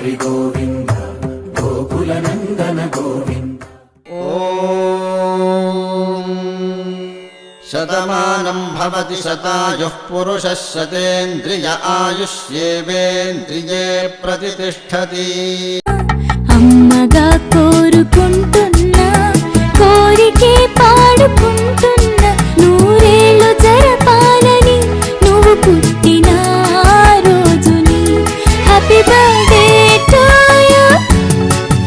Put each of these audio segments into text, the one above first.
హరి గోవింద గోకుల నందన గోవింద. ఓం శతమానం భవతి శతాయుః పురుషः శతేంద్రియ ఆయుష్యేవేంద్రియే ప్రతిష్ఠతి. అమ్మగా కోరుకుంటున్నా కోరికే పాడుకుంటున్నా నూరేళ్ళు జరపాలని నువ్వు పుట్టిన రోజుని. Happy birthday to you,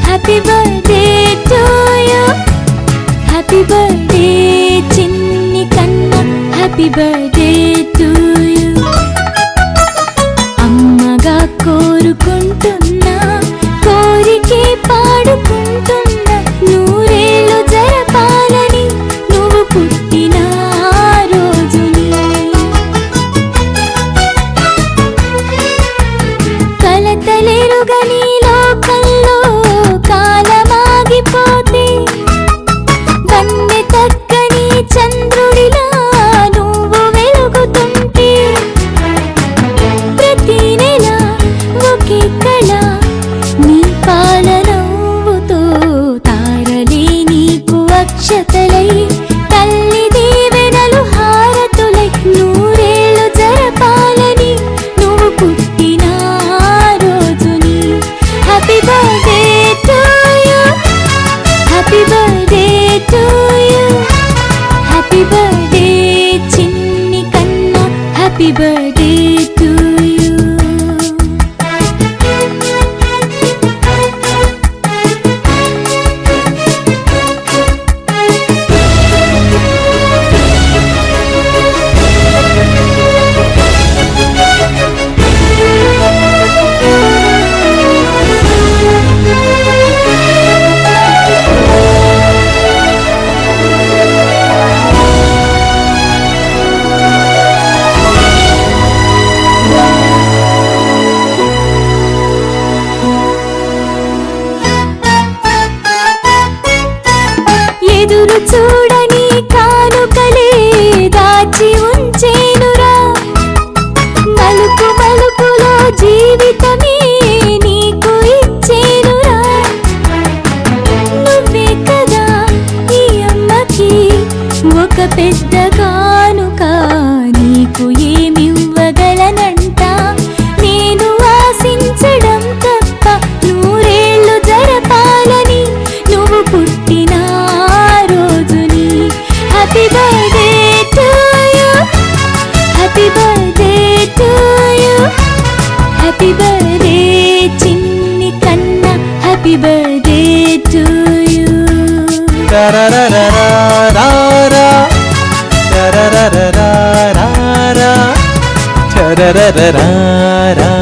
happy birthday to you, happy birthday చిన్ని కన్నా, హ్యాపీ బర్త్డే టు యు. అమ్మగా కోరుకుంటున్నా కోరికే పాడుకుంటున్నా నూరేళ్ళు జరపాలని నువ్వు పుట్టిన రోజుని. కలతలెరుగని లోకంలో కాలమాగిపోతే వన్నె తగ్గని చంద్రుడిలా నువ్వు వెలుగుతుంటే ప్రతి నెల ఒకే కళ నీ పాలనవ్వుతో తారలే నీకు అక్షతలై తల్లి దీవెనలు హారతులై నూరేళ్ళు జరపాలని నువ్వు పుట్టిన రోజుని. Happy birthday to you, happy birthday to you, happy birthday చిన్ని కన్నా, హ్యాపీ బర్త్డే టు యు. ఎదురు చూడని కానుకలే దాచి ఉంచేనురా, మలుపు మలుపులో జీవితమే నీకు ఇచ్చేనురా. నువ్వే కదా ఈ అమ్మకి ఒక పెద్ద కానుక, నీకు ఏమివ్వగలనంట నేను ఆశించడం తప్ప నూరేళ్ళు జరపాలని నువ్వు పుట్టిన రోజుని. Happy birthday to you, happy birthday to you, happy birthday చిన్ని కన్నా, హ్యాపీ బర్త్డే టు యు. రా